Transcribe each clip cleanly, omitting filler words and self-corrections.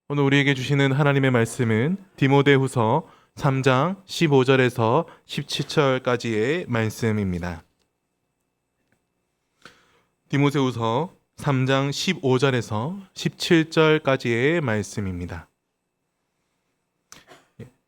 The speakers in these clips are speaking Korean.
오늘 우리에게 주시는 하나님의 말씀은 디모데후서 3장 15절에서 17절까지의 말씀입니다. 디모데후서 3장 15절에서 17절까지의 말씀입니다.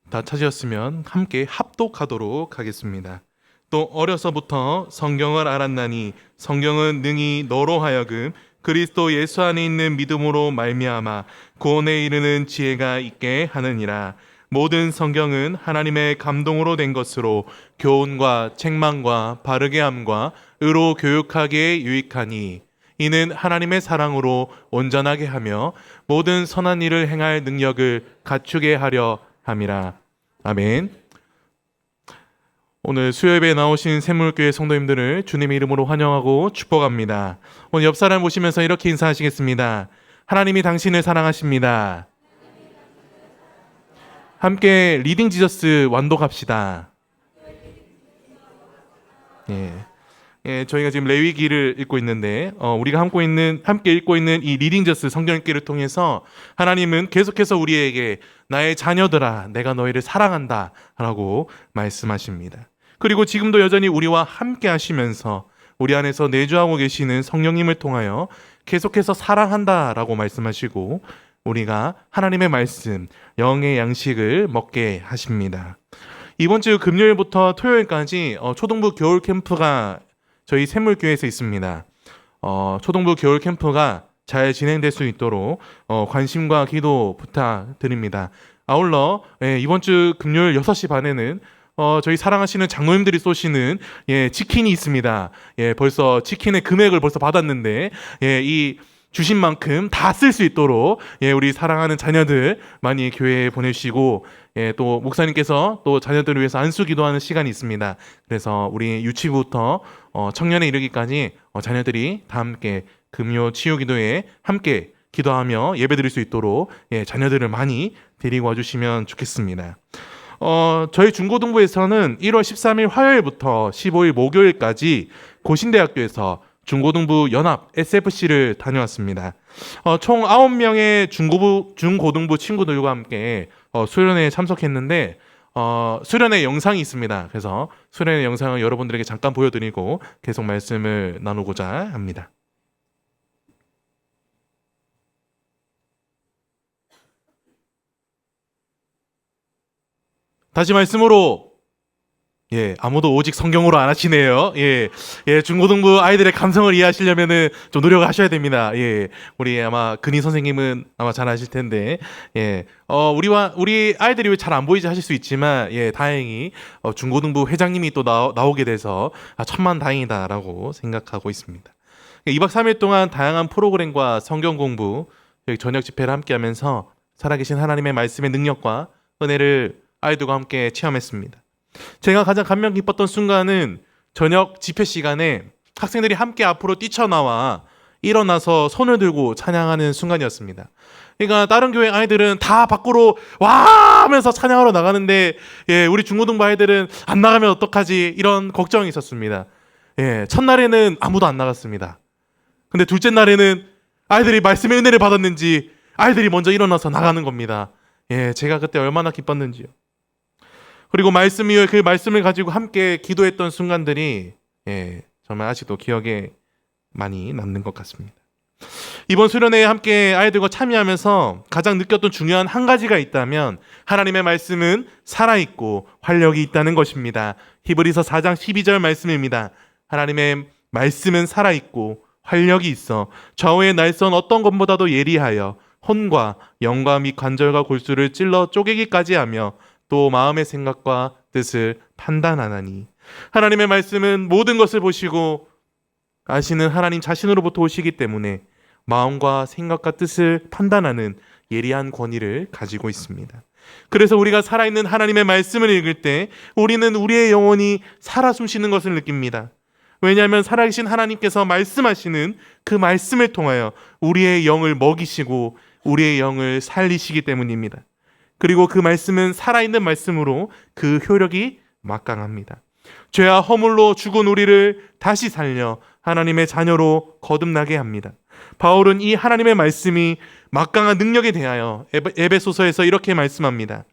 다 찾으셨으면 함께 합독하도록 하겠습니다. 또 어려서부터 성경을 알았나니 성경은 능히 너로 하여금 그리스도 예수 안에 있는 믿음으로 말미암아 구원에 이르는 지혜가 있게 하느니라. 모든 성경은 하나님의 감동으로 된 것으로 교훈과 책망과 바르게 함과 의로 교육하기에 유익하니 이는 하나님의 사랑으로 온전하게 하며 모든 선한 일을 행할 능력을 갖추게 하려 함이라. 아멘. 오늘 수요예배에 나오신 샘물교회 성도님들을 주님의 이름으로 환영하고 축복합니다. 오늘 옆 사람 보시면서 이렇게 인사하시겠습니다. 하나님이 당신을 사랑하십니다. 함께 리딩 지저스 완독합시다. 저희가 지금 레위기를 읽고 있는데 우리가 함께 읽고 있는 이 리딩 지저스 성경 읽기를 통해서 하나님은 계속해서 우리에게 나의 자녀들아 내가 너희를 사랑한다 라고 말씀하십니다. 그리고 지금도 여전히 우리와 함께 하시면서 우리 안에서 내주하고 계시는 성령님을 통하여 계속해서 사랑한다 라고 말씀하시고 우리가 하나님의 말씀, 영의 양식을 먹게 하십니다. 이번 주 금요일부터 토요일까지 초등부 겨울 캠프가 저희 샘물교회에서 있습니다. 초등부 겨울 캠프가 잘 진행될 수 있도록 관심과 기도 부탁드립니다. 아울러 이번 주 금요일 6시 반에는 저희 사랑하시는 장로님들이 쏘시는 치킨이 있습니다. 벌써 치킨의 금액을 벌써 받았는데 이 주신 만큼 다 쓸 수 있도록 우리 사랑하는 자녀들 많이 교회에 보내주시고 또 목사님께서 또 자녀들을 위해서 안수 기도하는 시간이 있습니다. 그래서 우리 유치부부터 청년에 이르기까지 자녀들이 다 함께 금요 치유 기도에 함께 기도하며 예배드릴 수 있도록 자녀들을 많이 데리고 와주시면 좋겠습니다. 저희 중고등부에서는 1월 13일 화요일부터 15일 목요일까지 고신대학교에서 중고등부 연합 SFC를 다녀왔습니다. 총 9명의 중고등부 친구들과 함께 수련회에 참석했는데 수련회 영상이 있습니다. 그래서 수련회 영상을 여러분들에게 잠깐 보여드리고 계속 말씀을 나누고자 합니다. 다시 말씀으로 아무도 오직 성경으로 안 하시네요. 중고등부 아이들의 감성을 이해하시려면은 좀 노력하셔야 됩니다. 우리 아마 근희 선생님은 아마 잘 아실 텐데, 우리 아이들이 왜 잘 안 보이지 하실 수 있지만, 다행히 중고등부 회장님이 또 나오게 돼서 천만 다행이다라고 생각하고 있습니다. 2박 3일 동안 다양한 프로그램과 성경 공부, 저녁 집회를 함께하면서 살아계신 하나님의 말씀의 능력과 은혜를 아이들과 함께 체험했습니다. 제가 가장 감명 깊었던 순간은 저녁 집회 시간에 학생들이 함께 앞으로 뛰쳐나와 일어나서 손을 들고 찬양하는 순간이었습니다. 그러니까 다른 교회 아이들은 다 밖으로 와 하면서 찬양하러 나가는데 우리 중고등부 아이들은 안 나가면 어떡하지 이런 걱정이 있었습니다. 첫날에는 아무도 안 나갔습니다. 근데 둘째 날에는 아이들이 말씀의 은혜를 받았는지 아이들이 먼저 일어나서 나가는 겁니다. 제가 그때 얼마나 기뻤는지요. 그리고 말씀 이후에 그 말씀을 가지고 함께 기도했던 순간들이 정말 아직도 기억에 많이 남는 것 같습니다. 이번 수련회에 함께 아이들과 참여하면서 가장 느꼈던 중요한 한 가지가 있다면 하나님의 말씀은 살아있고 활력이 있다는 것입니다. 히브리서 4장 12절 말씀입니다. 하나님의 말씀은 살아있고 활력이 있어 좌우의 날선 어떤 것보다도 예리하여 혼과 영과 및 관절과 골수를 찔러 쪼개기까지 하며 또 마음의 생각과 뜻을 판단하나니 하나님의 말씀은 모든 것을 보시고 아시는 하나님 자신으로부터 오시기 때문에 마음과 생각과 뜻을 판단하는 예리한 권위를 가지고 있습니다. 그래서 우리가 살아있는 하나님의 말씀을 읽을 때 우리는 우리의 영혼이 살아 숨쉬는 것을 느낍니다. 왜냐하면 살아계신 하나님께서 말씀하시는 그 말씀을 통하여 우리의 영을 먹이시고 우리의 영을 살리시기 때문입니다. 그리고 그 말씀은 살아있는 말씀으로 그 효력이 막강합니다. 죄와 허물로 죽은 우리를 다시 살려 하나님의 자녀로 거듭나게 합니다. 바울은 이 하나님의 말씀이 막강한 능력에 대하여 에베소서에서 이렇게 말씀합니다.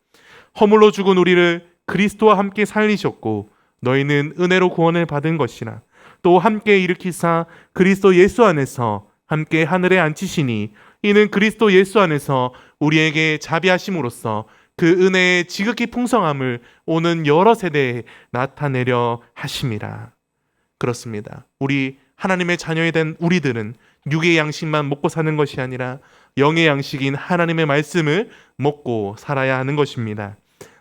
허물로 죽은 우리를 그리스도와 함께 살리셨고 너희는 은혜로 구원을 받은 것이라. 또 함께 일으키사 그리스도 예수 안에서 함께 하늘에 앉히시니 이는 그리스도 예수 안에서 우리에게 자비하심으로써 그 은혜의 지극히 풍성함을 오는 여러 세대에 나타내려 하심이라. 그렇습니다. 우리 하나님의 자녀이 된 우리들은 육의 양식만 먹고 사는 것이 아니라 영의 양식인 하나님의 말씀을 먹고 살아야 하는 것입니다.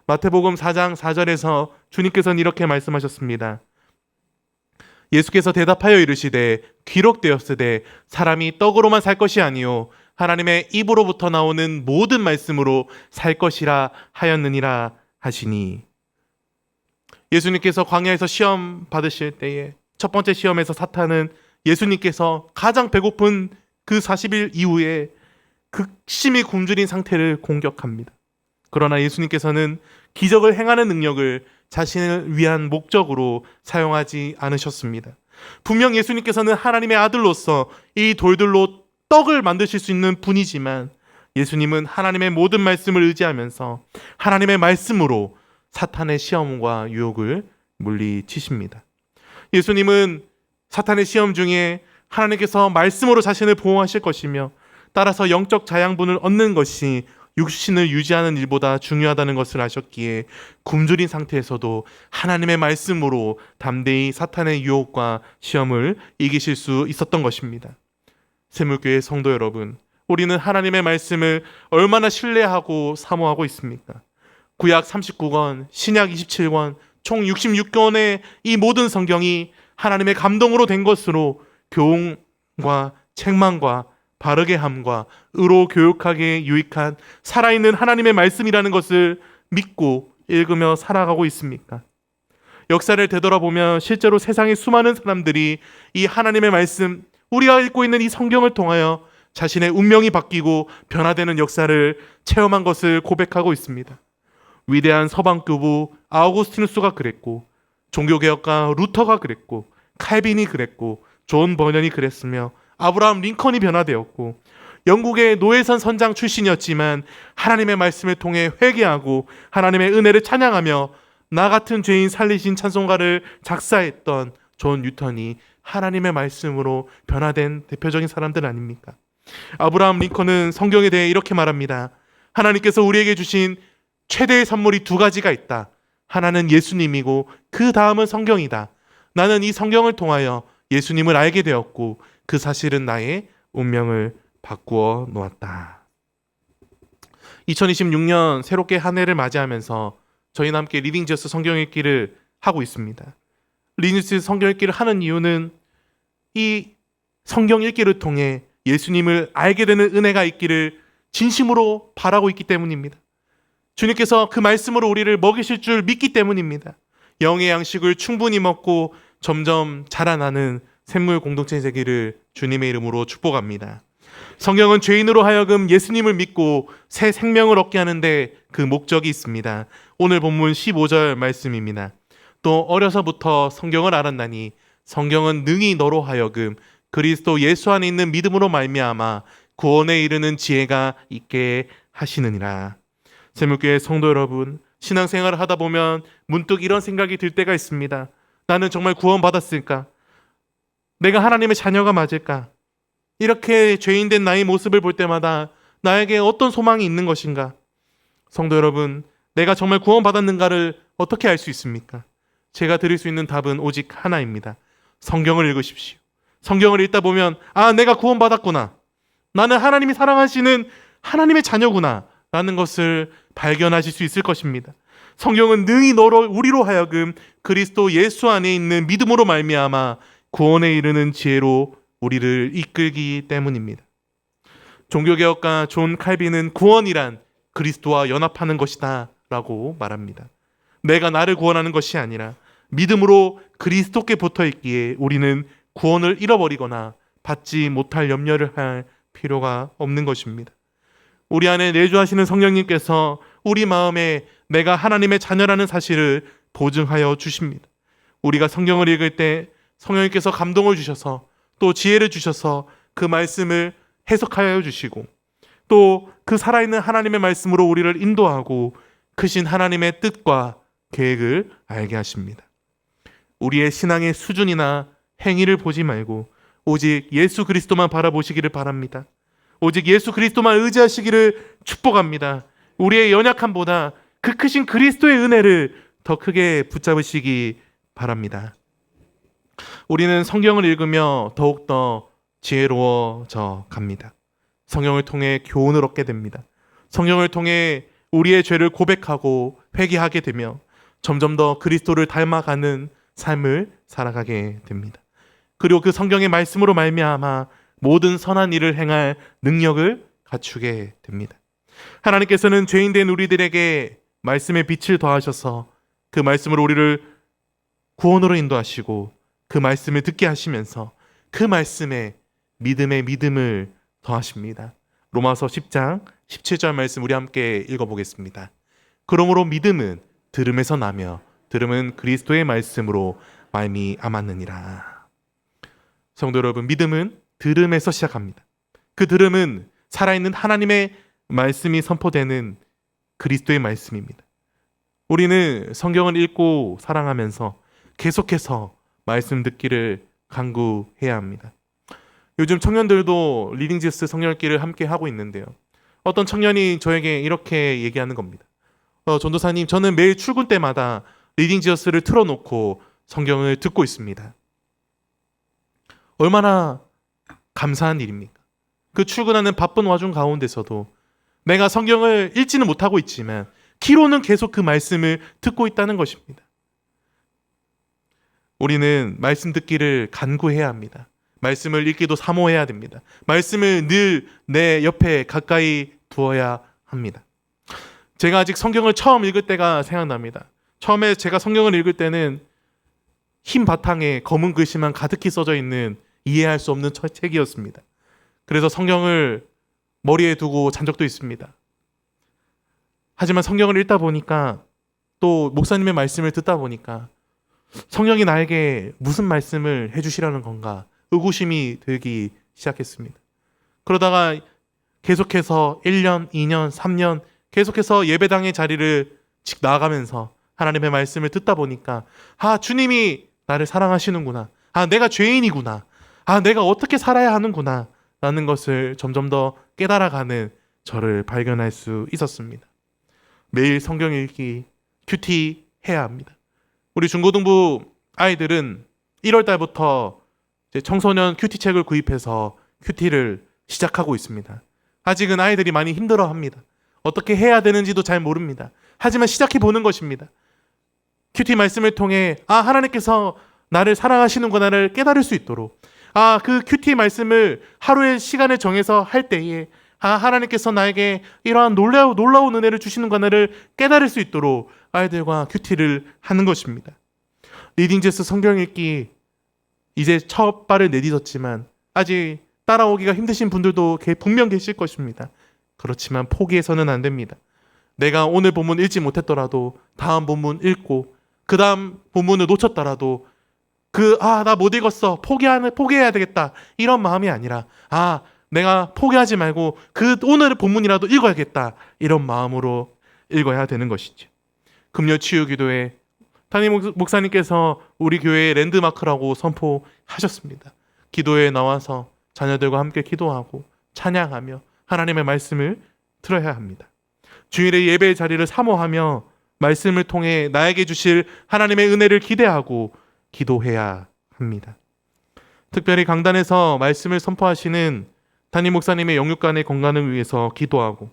마태복음 4장 4절에서 주님께서는 이렇게 말씀하셨습니다. 예수께서 대답하여 이르시되 기록되었으되 사람이 떡으로만 살 것이 아니요 하나님의 입으로부터 나오는 모든 말씀으로 살 것이라 하였느니라 하시니. 예수님께서 광야에서 시험 받으실 때에 첫 번째 시험에서 사탄은 예수님께서 가장 배고픈 그 40일 이후에 극심히 굶주린 상태를 공격합니다. 그러나 예수님께서는 기적을 행하는 능력을 자신을 위한 목적으로 사용하지 않으셨습니다. 분명 예수님께서는 하나님의 아들로서 이 돌들로 떡을 만드실 수 있는 분이지만 예수님은 하나님의 모든 말씀을 의지하면서 하나님의 말씀으로 사탄의 시험과 유혹을 물리치십니다. 예수님은 사탄의 시험 중에 하나님께서 말씀으로 자신을 보호하실 것이며 따라서 영적 자양분을 얻는 것이 육신을 유지하는 일보다 중요하다는 것을 아셨기에 굶주린 상태에서도 하나님의 말씀으로 담대히 사탄의 유혹과 시험을 이기실 수 있었던 것입니다. 샘물교회 성도 여러분, 우리는 하나님의 말씀을 얼마나 신뢰하고 사모하고 있습니까? 구약 39권, 신약 27권, 총 66권의 이 모든 성경이 하나님의 감동으로 된 것으로 교훈과 책망과 바르게 함과 의로 교육하게 유익한 살아있는 하나님의 말씀이라는 것을 믿고 읽으며 살아가고 있습니까? 역사를 되돌아보면 실제로 세상의 수많은 사람들이 이 하나님의 말씀, 우리가 읽고 있는 이 성경을 통하여 자신의 운명이 바뀌고 변화되는 역사를 체험한 것을 고백하고 있습니다. 위대한 서방교부 아우구스티누스가 그랬고, 종교개혁가 루터가 그랬고, 칼빈이 그랬고, 존 버년이 그랬으며 아브라함 링컨이 변화되었고, 영국의 노예선 선장 출신이었지만 하나님의 말씀을 통해 회개하고 하나님의 은혜를 찬양하며 나 같은 죄인 살리신 찬송가를 작사했던 존 뉴턴이 하나님의 말씀으로 변화된 대표적인 사람들 아닙니까? 아브라함 링컨은 성경에 대해 이렇게 말합니다. 하나님께서 우리에게 주신 최대의 선물이 두 가지가 있다. 하나는 예수님이고 그 다음은 성경이다. 나는 이 성경을 통하여 예수님을 알게 되었고 그 사실은 나의 운명을 바꾸어 놓았다. 2026년 새롭게 한 해를 맞이하면서 저희는 함께 리딩 지어스 성경 읽기를 하고 있습니다. 리딩 지어스 성경 읽기를 하는 이유는 이 성경 읽기를 통해 예수님을 알게 되는 은혜가 있기를 진심으로 바라고 있기 때문입니다. 주님께서 그 말씀으로 우리를 먹이실 줄 믿기 때문입니다. 영의 양식을 충분히 먹고 점점 자라나는 샘물 공동체 되기를 주님의 이름으로 축복합니다. 성경은 죄인으로 하여금 예수님을 믿고 새 생명을 얻게 하는데 그 목적이 있습니다. 오늘 본문 15절 말씀입니다. 또 어려서부터 성경을 알았나니 성경은 능히 너로 하여금 그리스도 예수 안에 있는 믿음으로 말미암아 구원에 이르는 지혜가 있게 하시느니라. 샘물교회 성도 여러분, 신앙생활을 하다 보면 문득 이런 생각이 들 때가 있습니다. 나는 정말 구원받았을까? 내가 하나님의 자녀가 맞을까? 이렇게 죄인된 나의 모습을 볼 때마다 나에게 어떤 소망이 있는 것인가? 성도 여러분, 내가 정말 구원받았는가를 어떻게 알 수 있습니까? 제가 드릴 수 있는 답은 오직 하나입니다. 성경을 읽으십시오. 성경을 읽다 보면 내가 구원받았구나. 나는 하나님이 사랑하시는 하나님의 자녀구나 라는 것을 발견하실 수 있을 것입니다. 성경은 능히 너로 우리로 하여금 그리스도 예수 안에 있는 믿음으로 말미암아 구원에 이르는 지혜로 우리를 이끌기 때문입니다. 종교개혁가 존 칼빈은 구원이란 그리스도와 연합하는 것이다 라고 말합니다. 내가 나를 구원하는 것이 아니라 믿음으로 그리스도께 붙어있기에 우리는 구원을 잃어버리거나 받지 못할 염려를 할 필요가 없는 것입니다. 우리 안에 내주하시는 성령님께서 우리 마음에 내가 하나님의 자녀라는 사실을 보증하여 주십니다. 우리가 성경을 읽을 때 성령님께서 감동을 주셔서 또 지혜를 주셔서 그 말씀을 해석하여 주시고 또 그 살아있는 하나님의 말씀으로 우리를 인도하고 크신 하나님의 뜻과 계획을 알게 하십니다. 우리의 신앙의 수준이나 행위를 보지 말고 오직 예수 그리스도만 바라보시기를 바랍니다. 오직 예수 그리스도만 의지하시기를 축복합니다. 우리의 연약함보다 그 크신 그리스도의 은혜를 더 크게 붙잡으시기 바랍니다. 우리는 성경을 읽으며 더욱더 지혜로워져 갑니다. 성경을 통해 교훈을 얻게 됩니다. 성경을 통해 우리의 죄를 고백하고 회개하게 되며 점점 더 그리스도를 닮아가는 삶을 살아가게 됩니다. 그리고 그 성경의 말씀으로 말미암아 모든 선한 일을 행할 능력을 갖추게 됩니다. 하나님께서는 죄인된 우리들에게 말씀의 빛을 더하셔서 그 말씀으로 우리를 구원으로 인도하시고 그 말씀을 듣게 하시면서 그 말씀에 믿음의 믿음을 더하십니다. 로마서 10장 17절 말씀 우리 함께 읽어보겠습니다. 그러므로 믿음은 들음에서 나며 들음은 그리스도의 말씀으로 말미암았느니라. 성도 여러분, 믿음은 들음에서 시작합니다. 그 들음은 살아있는 하나님의 말씀이 선포되는 그리스도의 말씀입니다. 우리는 성경을 읽고 사랑하면서 계속해서 말씀 듣기를 간구해야 합니다. 요즘 청년들도 리딩 지어스 성경 읽기를 함께 하고 있는데요. 어떤 청년이 저에게 이렇게 얘기하는 겁니다. 전도사님, 저는 매일 출근 때마다 리딩 지어스를 틀어놓고 성경을 듣고 있습니다. 얼마나 감사한 일입니까? 그 출근하는 바쁜 와중 가운데서도 내가 성경을 읽지는 못하고 있지만 귀로는 계속 그 말씀을 듣고 있다는 것입니다. 우리는 말씀 듣기를 간구해야 합니다. 말씀을 읽기도 사모해야 됩니다. 말씀을 늘 내 옆에 가까이 두어야 합니다. 제가 아직 성경을 처음 읽을 때가 생각납니다. 처음에 제가 성경을 읽을 때는 흰 바탕에 검은 글씨만 가득히 써져 있는 이해할 수 없는 책이었습니다. 그래서 성경을 머리에 두고 잔 적도 있습니다. 하지만 성경을 읽다 보니까 또 목사님의 말씀을 듣다 보니까 성령이 나에게 무슨 말씀을 해주시려는 건가 의구심이 들기 시작했습니다. 그러다가 계속해서 1년, 2년, 3년 계속해서 예배당의 자리를 나아가면서 하나님의 말씀을 듣다 보니까 주님이 나를 사랑하시는구나. 내가 죄인이구나. 내가 어떻게 살아야 하는구나 라는 것을 점점 더 깨달아가는 저를 발견할 수 있었습니다. 매일 성경 읽기, 큐티 해야 합니다. 우리 중고등부 아이들은 1월 달부터 청소년 큐티 책을 구입해서 큐티를 시작하고 있습니다. 아직은 아이들이 많이 힘들어합니다. 어떻게 해야 되는지도 잘 모릅니다. 하지만 시작해 보는 것입니다. 큐티 말씀을 통해 하나님께서 나를 사랑하시는구나를 깨달을 수 있도록 그 큐티 말씀을 하루의 시간을 정해서 할 때에 하나님께서 나에게 이러한 놀라운 은혜를 주시는구나를 깨달을 수 있도록 아이들과 큐티를 하는 것입니다. 리딩제스 성경 읽기 이제 첫 발을 내딛었지만 아직 따라오기가 힘드신 분들도 분명 계실 것입니다. 그렇지만 포기해서는 안 됩니다. 내가 오늘 본문 읽지 못했더라도 다음 본문 읽고 그 다음 본문을 놓쳤더라도 나 못 읽었어. 포기해야 되겠다. 이런 마음이 아니라 내가 포기하지 말고 오늘 본문이라도 읽어야겠다. 이런 마음으로 읽어야 되는 것이죠. 금요 치유 기도회 담임 목사님께서 우리 교회의 랜드마크라고 선포하셨습니다. 기도회에 나와서 자녀들과 함께 기도하고 찬양하며 하나님의 말씀을 들어야 합니다. 주일의 예배의 자리를 사모하며 말씀을 통해 나에게 주실 하나님의 은혜를 기대하고 기도해야 합니다. 특별히 강단에서 말씀을 선포하시는 담임 목사님의 영육간의 건강을 위해서 기도하고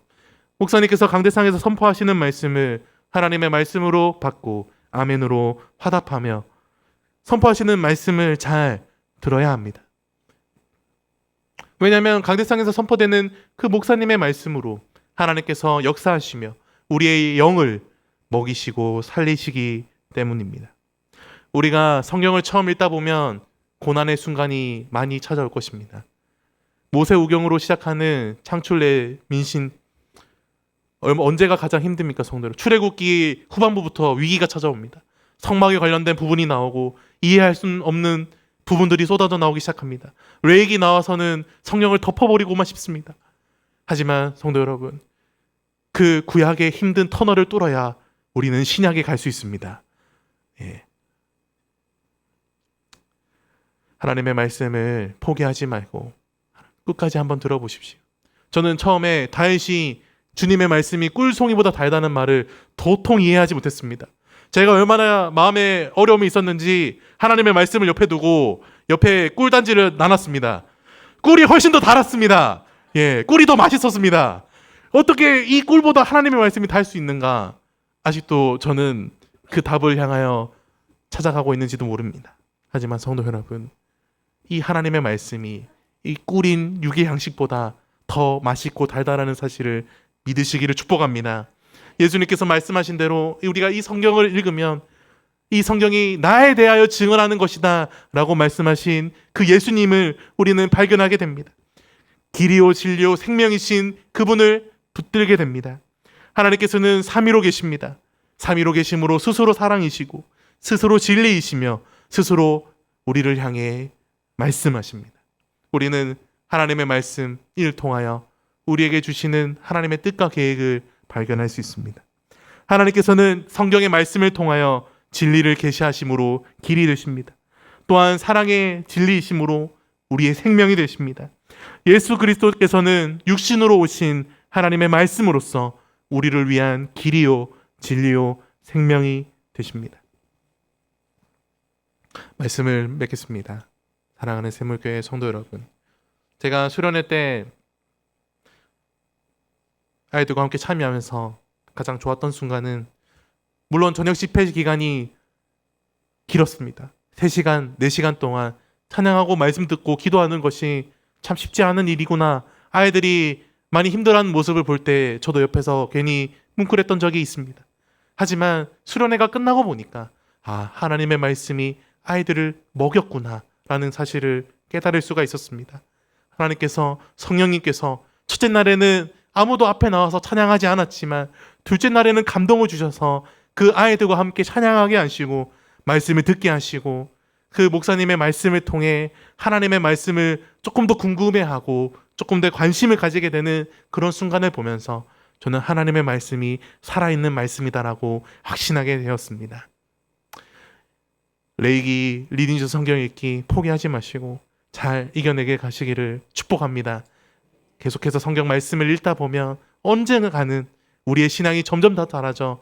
목사님께서 강대상에서 선포하시는 말씀을 하나님의 말씀으로 받고 아멘으로 화답하며 선포하시는 말씀을 잘 들어야 합니다. 왜냐하면 강대상에서 선포되는 그 목사님의 말씀으로 하나님께서 역사하시며 우리의 영을 먹이시고 살리시기 때문입니다. 우리가 성경을 처음 읽다 보면 고난의 순간이 많이 찾아올 것입니다. 모세우경으로 시작하는 창출의 민신 언제가 가장 힘듭니까, 성도들? 출애굽기 후반부부터 위기가 찾아옵니다. 성막에 관련된 부분이 나오고 이해할 수 없는 부분들이 쏟아져 나오기 시작합니다. 레이기 나와서는 성령을 덮어버리고만 싶습니다. 하지만 성도 여러분, 그 구약의 힘든 터널을 뚫어야 우리는 신약에 갈 수 있습니다. 예. 하나님의 말씀을 포기하지 말고 끝까지 한번 들어보십시오. 저는 처음에 다윗이 주님의 말씀이 꿀송이보다 달다는 말을 도통 이해하지 못했습니다. 제가 얼마나 마음에 어려움이 있었는지 하나님의 말씀을 옆에 두고 옆에 꿀단지를 나눴습니다. 꿀이 훨씬 더 달았습니다. 예, 꿀이 더 맛있었습니다. 어떻게 이 꿀보다 하나님의 말씀이 달 수 있는가? 아직도 저는 그 답을 향하여 찾아가고 있는지도 모릅니다. 하지만 성도 여러분, 이 하나님의 말씀이 이 꿀인 육의 양식보다 더 맛있고 달달하는 사실을 믿으시기를 축복합니다. 예수님께서 말씀하신 대로 우리가 이 성경을 읽으면 이 성경이 나에 대하여 증언하는 것이다 라고 말씀하신 그 예수님을 우리는 발견하게 됩니다. 길이요 진리요 생명이신 그분을 붙들게 됩니다. 하나님께서는 삼위로 계십니다. 삼위로 계심으로 스스로 사랑이시고 스스로 진리이시며 스스로 우리를 향해 말씀하십니다. 우리는 하나님의 말씀 이를 통하여 우리에게 주시는 하나님의 뜻과 계획을 발견할 수 있습니다. 하나님께서는 성경의 말씀을 통하여 진리를 계시하심으로 길이 되십니다. 또한 사랑의 진리이심으로 우리의 생명이 되십니다. 예수 그리스도께서는 육신으로 오신 하나님의 말씀으로써 우리를 위한 길이요 진리요 생명이 되십니다. 말씀을 맺겠습니다. 사랑하는 샘물교회 성도 여러분, 제가 수련회 때 아이들과 함께 참여하면서 가장 좋았던 순간은 물론 저녁 집회 기간이 길었습니다. 3시간, 4시간 동안 찬양하고 말씀 듣고 기도하는 것이 참 쉽지 않은 일이구나. 아이들이 많이 힘들어하는 모습을 볼 때 저도 옆에서 괜히 뭉클했던 적이 있습니다. 하지만 수련회가 끝나고 보니까 하나님의 말씀이 아이들을 먹였구나 라는 사실을 깨달을 수가 있었습니다. 하나님께서, 성령님께서 첫째 날에는 아무도 앞에 나와서 찬양하지 않았지만 둘째 날에는 감동을 주셔서 그 아이들과 함께 찬양하게 하시고 말씀을 듣게 하시고 그 목사님의 말씀을 통해 하나님의 말씀을 조금 더 궁금해하고 조금 더 관심을 가지게 되는 그런 순간을 보면서 저는 하나님의 말씀이 살아있는 말씀이다라고 확신하게 되었습니다. 레이기, 리딩주 성경 읽기 포기하지 마시고 잘 이겨내게 가시기를 축복합니다. 계속해서 성경 말씀을 읽다 보면 언젠가 가는 우리의 신앙이 점점 더 달아져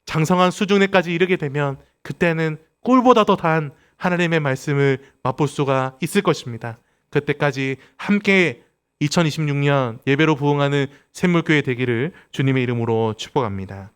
장성한 수준에까지 이르게 되면 그때는 꿀보다 더 단 하나님의 말씀을 맛볼 수가 있을 것입니다. 그때까지 함께 2026년 예배로 부응하는 샘물교회 되기를 주님의 이름으로 축복합니다.